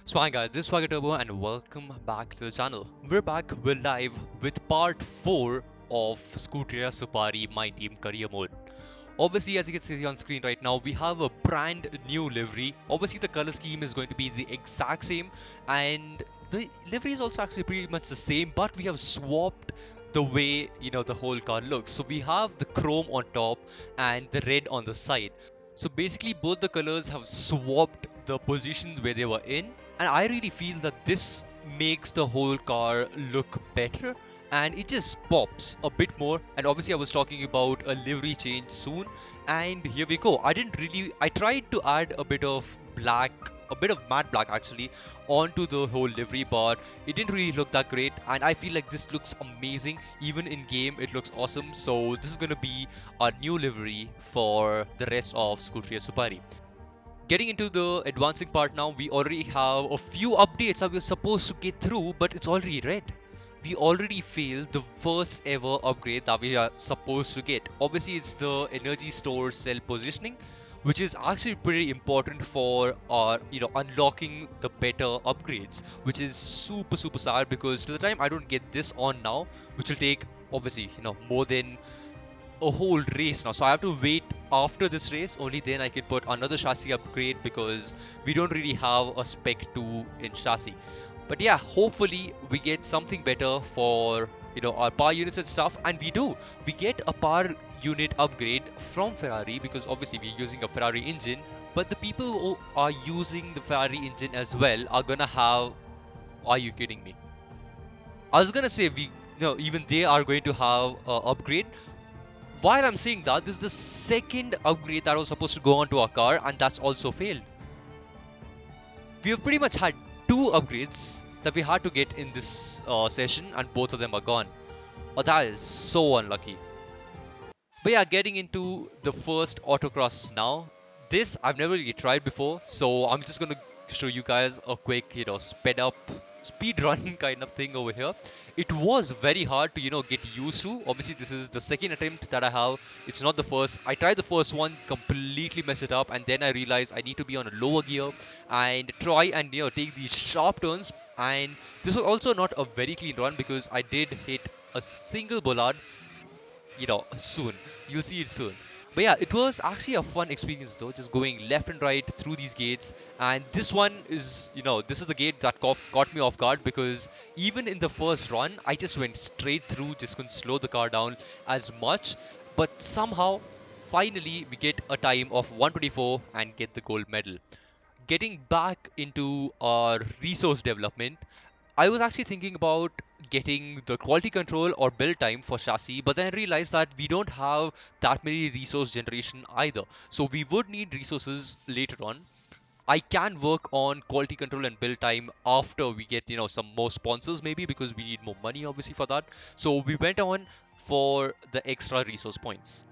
So hi guys, this is SwaggerTurbo and welcome back to the channel. We're live with part 4 of SCUTERIA Supari My Team Career Mode. Obviously, as you can see on screen right now, we have a brand new livery. Obviously, the color scheme is going to be the exact same, and the livery is also actually pretty much the same, but we have swapped the way the whole car looks. So we have the chrome on top and the red on the side. So basically, both the colors have swapped the positions where they were in, and I really feel that this makes the whole car look better and it just pops a bit more. And obviously I was talking about a livery change soon, and here we go. I tried to add a bit of black, a bit of matte black actually, onto the whole livery, but it didn't really look that great, and I feel like this looks amazing. Even in game it looks awesome, so this is gonna be our new livery for the rest of SCUTERIA Supari. Getting into the advancing part now, we already have a few updates that we're supposed to get through, but it's already red. We already failed the first ever upgrade that we are supposed to get. Obviously, it's the energy store cell positioning, which is actually pretty important for our, unlocking the better upgrades, which is super sad because to the time I don't get this on now, which will take obviously, more than a whole race now. So I have to wait after this race, only then I can put another chassis upgrade because we don't really have a spec 2 in chassis. But yeah, hopefully we get something better for our power units and stuff, and we do. We get a power unit upgrade from Ferrari because obviously we're using a Ferrari engine, but the people who are using the Ferrari engine as well are gonna have, are you kidding me? I was gonna say even they are going to have a upgrade. While I'm saying that, this is the second upgrade that was supposed to go onto our car, and that's also failed. We have pretty much had two upgrades that we had to get in this session, and both of them are gone. Oh, that is so unlucky. But yeah, getting into the first autocross now. This I've never really tried before, so I'm just gonna show you guys a quick, sped up speed run kind of thing over here. It was very hard to, get used to. Obviously, this is the second attempt that I have. It's not the first. I tried the first one, completely messed it up, and then I realized I need to be on a lower gear and try and, take these sharp turns. And this was also not a very clean run because I did hit a single bollard soon. You'll see it soon. But yeah, it was actually a fun experience though, just going left and right through these gates. And this one is, this is the gate that caught me off guard because even in the first run, I just went straight through, just couldn't slow the car down as much. But somehow, finally, we get a time of 124 and get the gold medal. Getting back into our resource development, I was actually thinking about getting the quality control or build time for chassis, but then I realized that we don't have that many resource generation either. So we would need resources later on. I can work on quality control and build time after we get, some more sponsors maybe because we need more money obviously for that. So we went on for the extra resource points.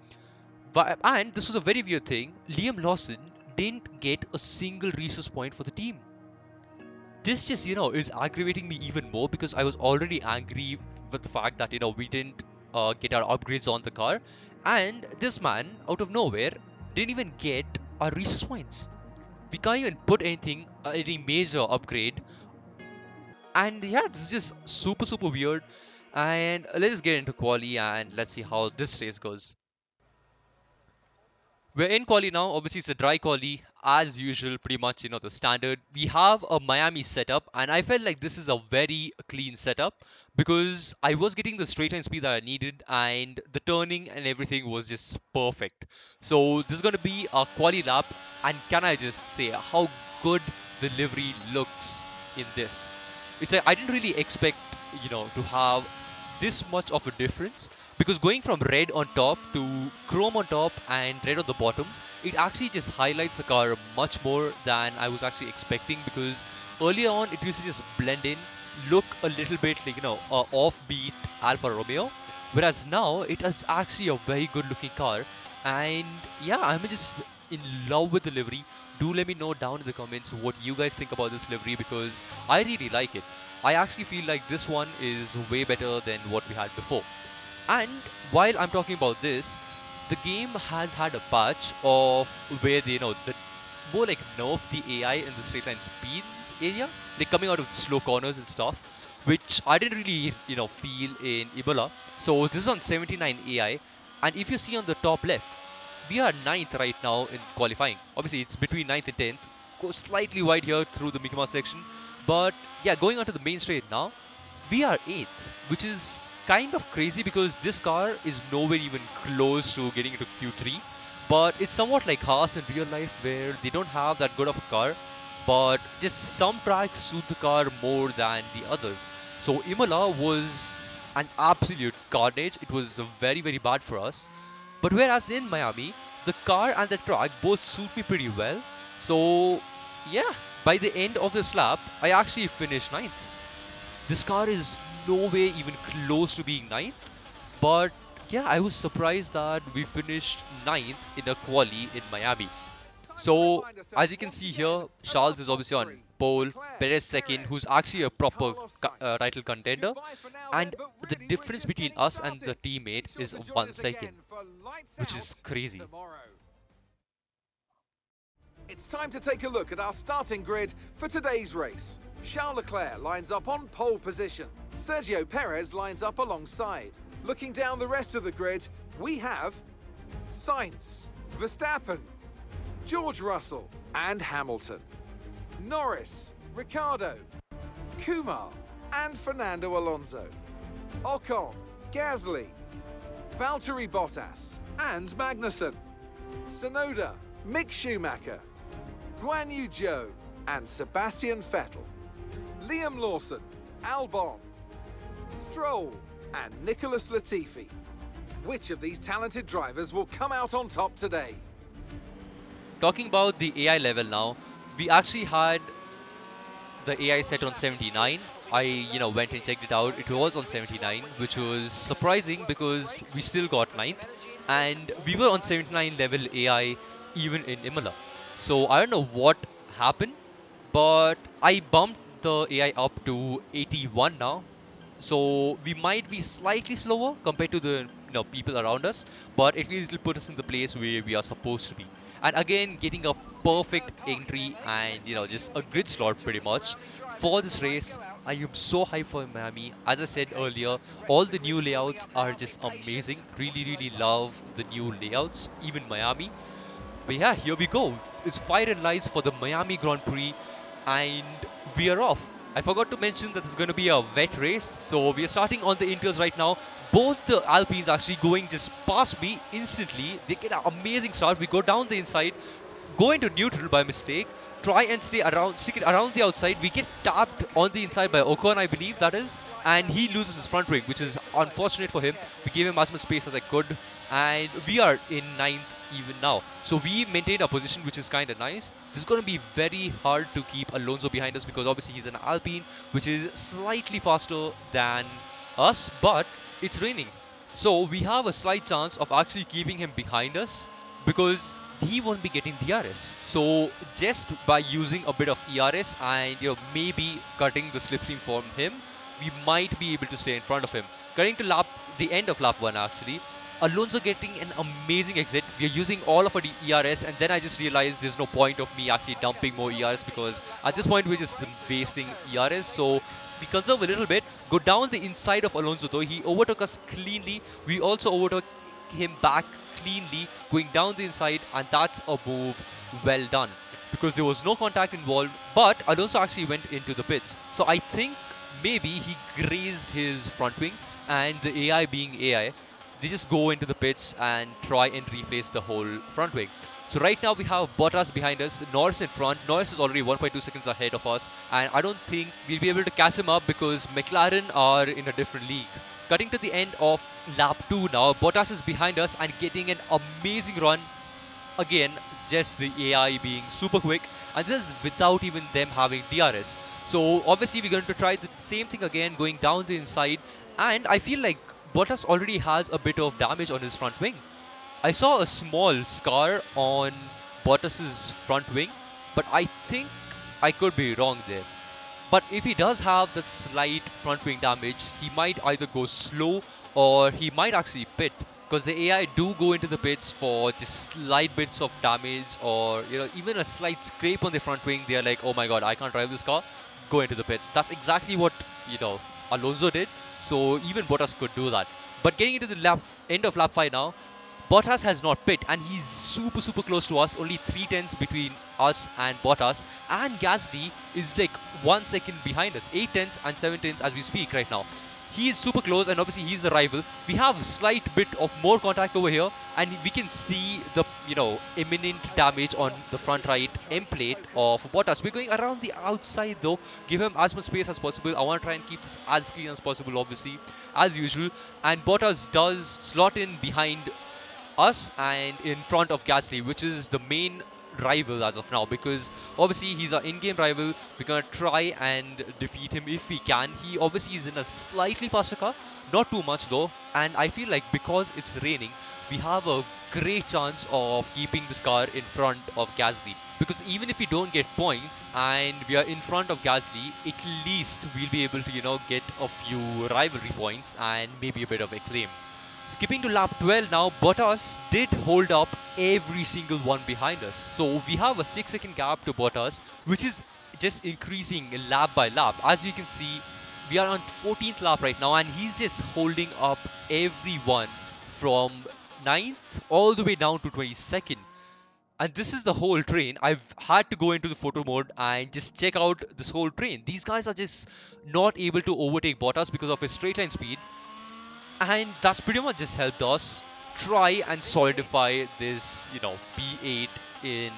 And this was a very weird thing. Liam Lawson didn't get a single resource point for the team. This just is aggravating me even more because I was already angry with the fact that we didn't get our upgrades on the car, and this man out of nowhere didn't even get our resource points. We can't even put anything, any major upgrade, and yeah, this is just super weird. And let's get into quali and let's see how this race goes. We're in quali now. Obviously, it's a dry quali as usual, pretty much, the standard. We have a Miami setup, and I felt like this is a very clean setup because I was getting the straight line speed that I needed, and the turning and everything was just perfect. So this is going to be a quali lap, and can I just say how good the livery looks in this? It's like I didn't really expect, to have this much of a difference because going from red on top to chrome on top and red on the bottom, it actually just highlights the car much more than I was actually expecting, because earlier on it used to just blend in, look a little bit like a offbeat Alfa Romeo, whereas now it is actually a very good looking car. And yeah, I'm just in love with the livery. Do let me know down in the comments what you guys think about this livery because I really like it. I actually feel like this one is way better than what we had before. And while I'm talking about this, the game has had a patch of where they the more like nerf the AI and the straight line speed area, like coming out of slow corners and stuff, which I didn't really, feel in Ebola. So this is on 79 AI, and if you see on the top left, we are ninth right now in qualifying. Obviously, it's between ninth and 10th. Go slightly wide here through the Mickey Mouse section, but yeah, going on to the main straight now, we are 8th, which is kind of crazy because this car is nowhere even close to getting into Q3. But it's somewhat like Haas in real life where they don't have that good of a car, but just some tracks suit the car more than the others. So Imola was an absolute carnage. It was very, very bad for us. But whereas in Miami, the car and the track both suit me pretty well. So yeah, by the end of this lap, I actually finished ninth. This car is no way even close to being ninth, but yeah, I was surprised that we finished ninth in a quali in Miami. So as you can see here, Charles is obviously on pole, Perez second, who's actually a proper title contender, and the difference between us and the teammate is 1 second, which is crazy. It's time to take a look at our starting grid for today's race. Charles Leclerc lines up on pole position. Sergio Perez lines up alongside. Looking down the rest of the grid, we have Sainz, Verstappen, George Russell and Hamilton, Norris, Ricciardo, Kumar and Fernando Alonso, Ocon, Gasly, Valtteri Bottas and Magnussen, Tsunoda, Mick Schumacher, Guan Yu Zhou and Sebastian Vettel, Liam Lawson, Albon, Stroll and Nicholas Latifi. Which of these talented drivers will come out on top today? Talking about the AI level now, we actually had the AI set on 79. I, went and checked it out. It was on 79, which was surprising because we still got ninth, and we were on 79 level AI even in Imola. So I don't know what happened, but I bumped the AI up to 81 now. So we might be slightly slower compared to the people around us, but at least it'll put us in the place where we are supposed to be. And again, getting a perfect entry and just a grid slot pretty much for this race. I am so hyped for Miami. As I said earlier, all the new layouts are just amazing. Really, really love the new layouts, even Miami. But yeah, here we go. It's fire and lights for the Miami Grand Prix, and we are off. I forgot to mention that it's going to be a wet race, so we are starting on the inters right now. Both the Alpines actually going just past me instantly. They get an amazing start. We go down the inside, go into neutral by mistake, try and stick it around the outside. We get tapped on the inside by Ocon, I believe that is, and he loses his front wing, which is unfortunate for him. We gave him as much space as I could, and we are in ninth even now. So we maintain a position which is kind of nice. This is going to be very hard to keep Alonso behind us because obviously he's an Alpine, which is slightly faster than us, but it's raining. So we have a slight chance of actually keeping him behind us because he won't be getting DRS. So just by using a bit of ERS and maybe cutting the slipstream from him, we might be able to stay in front of him. Getting to the end of lap 1 actually, Alonso getting an amazing exit. We are using all of our ERS, and then I just realized there's no point of me actually dumping more ERS because at this point we're just wasting ERS. So we conserve a little bit, go down the inside of Alonso though. He overtook us cleanly. We also overtook him back cleanly, going down the inside, and that's a move well done because there was no contact involved, but Alonso actually went into the pits. So I think maybe he grazed his front wing, and the AI being AI, they just go into the pits and try and replace the whole front wing. So right now we have Bottas behind us, Norris in front. Norris is already 1.2 seconds ahead of us, and I don't think we'll be able to catch him up because McLaren are in a different league. Cutting to the end of lap 2 now, Bottas is behind us and getting an amazing run. Again, just the AI being super quick, and this is without even them having DRS. So obviously we're going to try the same thing again, going down the inside, and I feel like Bottas already has a bit of damage on his front wing. I saw a small scar on Bottas's front wing, but I think I could be wrong there. But if he does have that slight front wing damage, he might either go slow or he might actually pit. because the AI do go into the pits for just slight bits of damage, or even a slight scrape on the front wing. They're like, oh my god, I can't drive this car, go into the pits. That's exactly what Alonso did, so even Bottas could do that. But getting into the end of lap 5 now, Bottas has not pit, and he's super close to us, only 3 tenths between us and Bottas, and Gasly is like 1 second behind us, 8 tenths and 7 tenths as we speak right now. He is super close, and obviously he's the rival. We have a slight bit of more contact over here, and we can see the imminent damage on the front right end plate of Bottas. We're going around the outside though, give him as much space as possible. I want to try and keep this as clean as possible, obviously, as usual. And Bottas does slot in behind us and in front of Gasly, which is the main rival as of now, because obviously he's our in-game rival. We're gonna try and defeat him if we can. He obviously is in a slightly faster car, not too much though, and I feel like because it's raining, we have a great chance of keeping this car in front of Gasly, because even if we don't get points and we are in front of Gasly, at least we'll be able to get a few rivalry points and maybe a bit of acclaim. Skipping to lap 12 now, Bottas did hold up every single one behind us. So we have a 6-second gap to Bottas, which is just increasing lap by lap. As you can see, we are on 14th lap right now, and he's just holding up everyone from 9th all the way down to 22nd. And this is the whole train. I've had to go into the photo mode and just check out this whole train. These guys are just not able to overtake Bottas because of his straight line speed. And that's pretty much just helped us try and solidify this, P8 in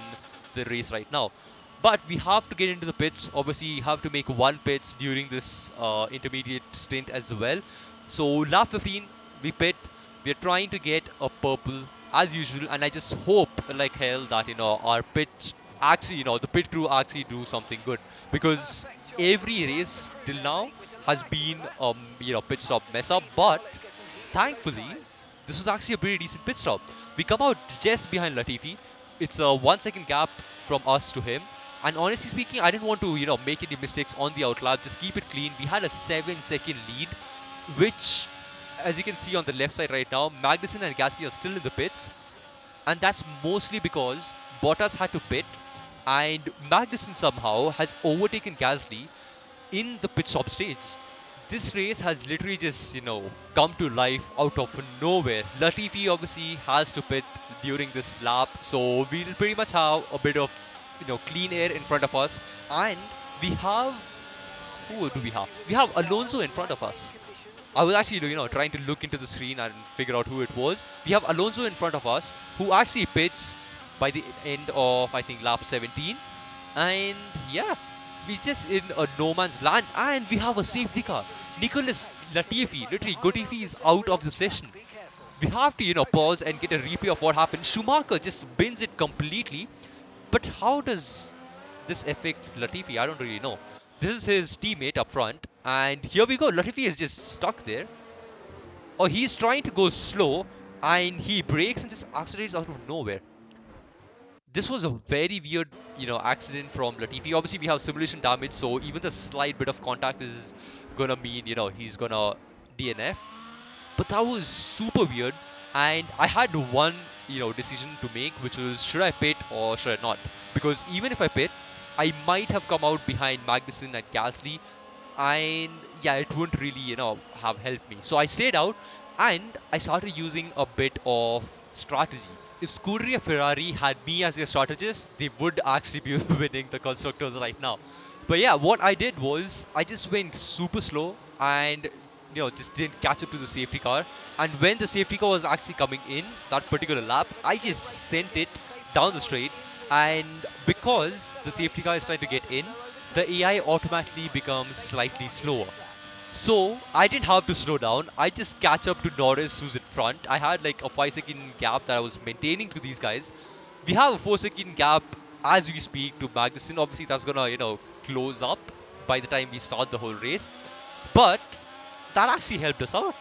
the race right now. But we have to get into the pits. Obviously, you have to make one pits during this intermediate stint as well. So lap 15, we pit. We're trying to get a purple as usual, and I just hope like hell that our pits actually, the pit crew actually do something good, because every race till now has been pit stop mess up, but thankfully, this was actually a pretty decent pit stop. We come out just behind Latifi. It's a 1-second gap from us to him. And honestly speaking, I didn't want to, make any mistakes on the outlap. Just keep it clean. We had a 7-second lead, which, as you can see on the left side right now, Magnussen and Gasly are still in the pits. And that's mostly because Bottas had to pit, and Magnussen somehow has overtaken Gasly in the pit stop stage. This race has literally just, come to life out of nowhere. Latifi obviously has to pit during this lap, so we'll pretty much have a bit of, clean air in front of us. And we have, who do we have? We have Alonso in front of us. I was actually, trying to look into the screen and figure out who it was. We have Alonso in front of us, who actually pits by the end of, I think, lap 17. And yeah, we're just in a no man's land, and we have a safety car. Nicholas Latifi, literally GOATIFI, is out of the session. We have to, pause and get a replay of what happened. Schumacher just bins it completely. But how does this affect Latifi? I don't really know. This is his teammate up front, and here we go. Latifi is just stuck there. Or he's trying to go slow, and he brakes and just accelerates out of nowhere. This was a very weird, accident from Latifi. Obviously, we have simulation damage, so even the slight bit of contact is gonna mean, he's gonna DNF. But that was super weird, and I had one, decision to make, which was, should I pit or should I not? Because even if I pit, I might have come out behind Magnussen and Gasly, and yeah, it wouldn't really, have helped me. So I stayed out, and I started using a bit of strategy. If Scuderia Ferrari had me as their strategist, they would actually be winning the constructors right now. But yeah, what I did was I just went super slow and just didn't catch up to the safety car. And when the safety car was actually coming in that particular lap, I just sent it down the straight. And because the safety car is trying to get in, the AI automatically becomes slightly slower. So I didn't have to slow down. I just catch up to Norris, who's in front. I had like a 5-second gap that I was maintaining to these guys. We have a 4-second gap as we speak to Magnussen. Obviously, that's gonna close up by the time we start the whole race. But that actually helped us out.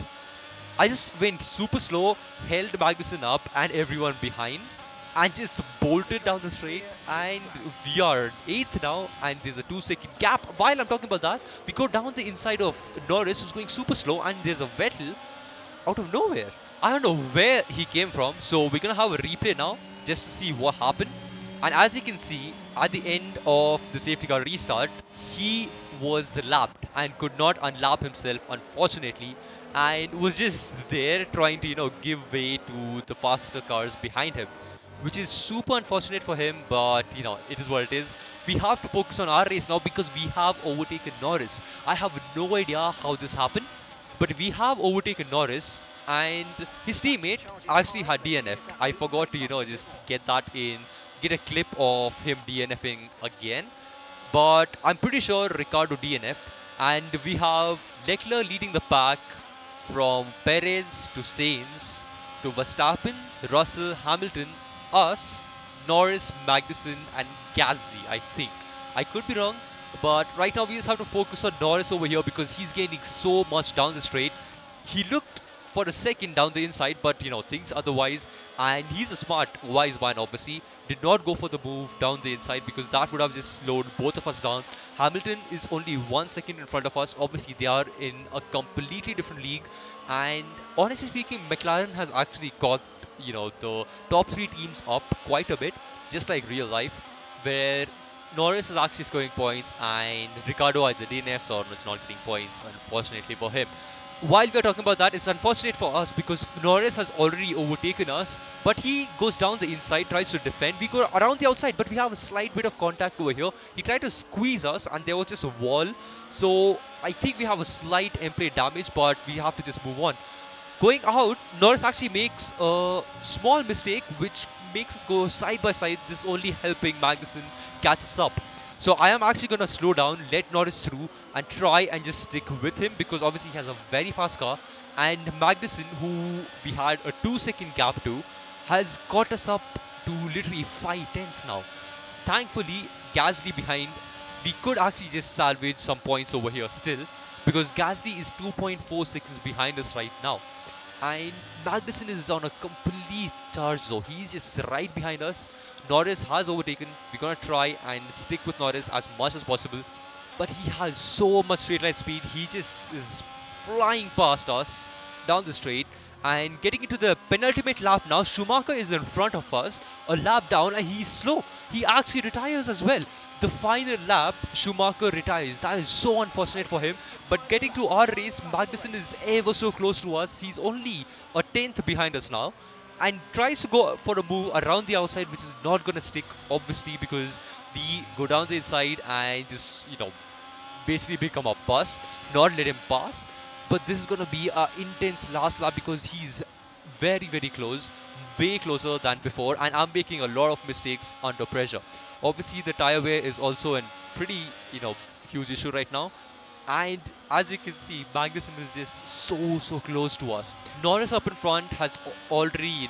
I just went super slow, held Magnussen up and everyone behind, and just bolted down the straight, and we are 8th now, and there's a 2-second gap. While I'm talking about that, we go down the inside of Norris, who's going super slow, and there's a Vettel out of nowhere. I don't know where he came from, so we're gonna have a replay now just to see what happened. And as you can see, at the end of the safety car restart, he was lapped and could not unlap himself, unfortunately, and was just there trying to, give way to the faster cars behind him, which is super unfortunate for him, but, it is what it is. We have to focus on our race now because we have overtaken Norris. I have no idea how this happened, but we have overtaken Norris, and his teammate actually had DNF. I forgot to, just get that in, get a clip of him DNFing again. But I'm pretty sure Ricardo DNF'd, and we have Leclerc leading the pack from Perez to Sainz to Verstappen, Russell, Hamilton, us, Norris, Magnussen, and Gasly, I think. I could be wrong, but right now we just have to focus on Norris over here because he's gaining so much down the straight. He looked for a second down the inside, but things otherwise, and he's a smart, wise man obviously, did not go for the move down the inside because that would have just slowed both of us down. Hamilton is only 1 second in front of us. Obviously they are in a completely different league, and honestly speaking, McLaren has actually got the top 3 teams up quite a bit, just like real life, where Norris is actually scoring points and Ricardo either DNFs or is not getting points, unfortunately for him. While we are talking about that, it's unfortunate for us because Norris has already overtaken us, but he goes down the inside, tries to defend. We go around the outside, but we have a slight bit of contact over here. He tried to squeeze us and there was just a wall. So I think we have a slight end-play damage, but we have to just move on. Going out, Norris actually makes a small mistake, which makes us go side by side. This only helping Magnussen catch us up. So I am actually going to slow down, let Norris through, and try and just stick with him because obviously he has a very fast car. And Magnussen, who we had a 2-second gap to, has got us up to literally 5 tenths now. Thankfully, Gasly behind, we could actually just salvage some points over here still because Gasly is 2.4 seconds behind us right now. And Magnussen is on a complete charge though. He's just right behind us. Norris has overtaken. We're gonna try and stick with Norris as much as possible. But he has so much straight line speed. He just is flying past us down the straight and getting into the penultimate lap now. Schumacher is in front of us, a lap down, and he's slow. He actually retires as well. The final lap, Schumacher retires. That is so unfortunate for him. But getting to our race, Magnussen is ever so close to us. He's only a 10th behind us now. And tries to go for a move around the outside, which is not going to stick, obviously, because we go down the inside and just, basically become a bus, not let him pass. But this is going to be an intense last lap because he's very, very close, way closer than before, and I'm making a lot of mistakes under pressure. Obviously, the tire wear is also a pretty, huge issue right now. And as you can see, Magnussen is just so close to us. Norris up in front has already,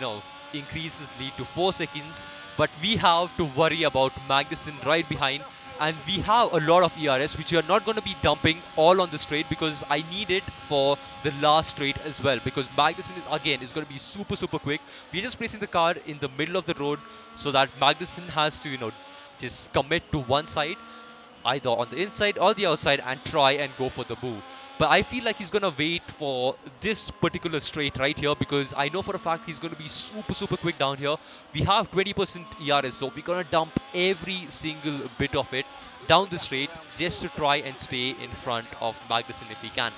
increased his lead to 4 seconds. But we have to worry about Magnussen right behind. And we have a lot of ERS, which we are not going to be dumping all on the straight because I need it for the last straight as well. Because Magnussen, is going to be super quick. We're just placing the car in the middle of the road so that Magnussen has to, just commit to one side, either on the inside or the outside, and try and go for the move. But I feel like he's going to wait for this particular straight right here because I know for a fact he's going to be super quick down here. We have 20% ERS, so we're going to dump every single bit of it down the straight just to try and stay in front of Magnussen if we can.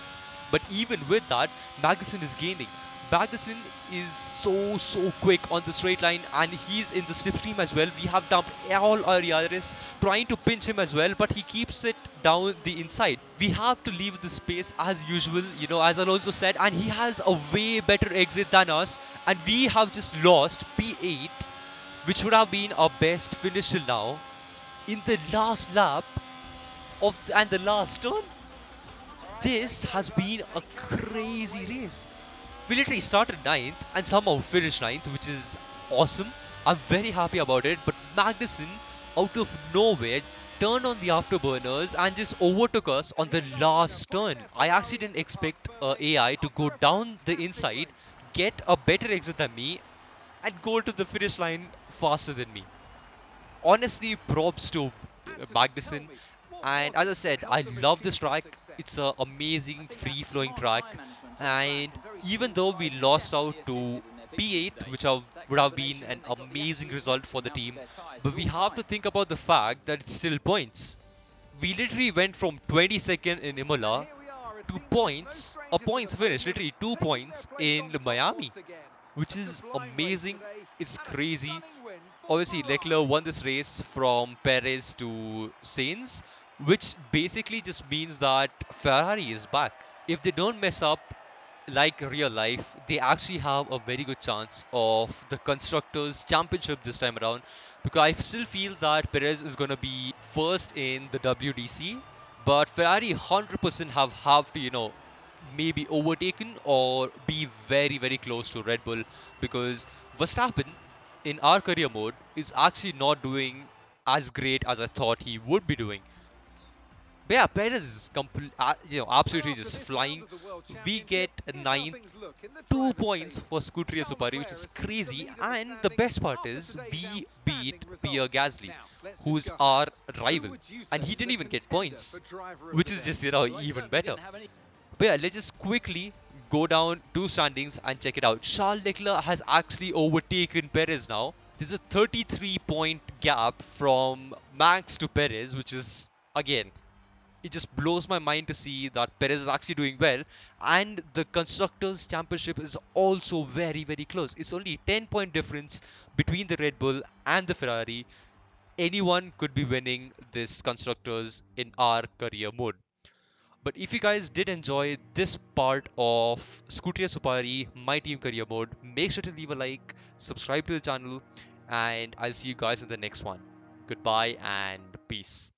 But even with that, Magnussen is gaining. Magnussen is so quick on the straight line and he's in the slipstream as well. We have dumped all our ERS trying to pinch him as well, but he keeps it down the inside. We have to leave the space as usual, as Alonso said, and he has a way better exit than us, and we have just lost P8, which would have been our best finish till now, in the last lap and the last turn. This has been a crazy race. We literally started 9th and somehow finished 9th, which is awesome. I'm very happy about it. But Magnussen, out of nowhere, turned on the afterburners and just overtook us on the last turn. I actually didn't expect AI to go down the inside, get a better exit than me, and go to the finish line faster than me. Honestly, props to Magnussen. And as I said, I love this track. It's an amazing free-flowing track. And even though we lost out to P8, which would have been an amazing result for the team, but we have to think about the fact that it's still points. We literally went from 22nd in Imola to points, a points finish, literally 2 points in Miami, which is amazing. It's crazy. Obviously, Leclerc won this race from Perez to Sainz, which basically just means that Ferrari is back. If they don't mess up like real life, they actually have a very good chance of the Constructors' Championship this time around. Because I still feel that Perez is going to be first in the WDC, but Ferrari 100% have to, maybe overtaken or be very, very close to Red Bull, because Verstappen in our career mode is actually not doing as great as I thought he would be doing. But yeah, Perez is absolutely Well, after just this round flying. of the World We get Championship, here's how ninth, things look in the 2 points drivers' for table. SCUTERIA Charles SUPARI, which Leclerc is is still the crazy. lead of the And the standings best part after is today's we outstanding beat Pierre result. Gasly, Now, let's who's discuss our it. Who rival, would you and say he is didn't the even get contender points, for driver of which the is day? just even better. But yeah, let's just quickly go down two standings and check it out. Charles Leclerc has actually overtaken Perez now. There's a 33-point gap from Max to Perez, which is, again, it just blows my mind to see that Perez is actually doing well. And the Constructors' Championship is also very, very close. It's only 10-point difference between the Red Bull and the Ferrari. Anyone could be winning this Constructors in our career mode. But if you guys did enjoy this part of SCUTERIA SUPARI, my team career mode, make sure to leave a like, subscribe to the channel, and I'll see you guys in the next one. Goodbye and peace.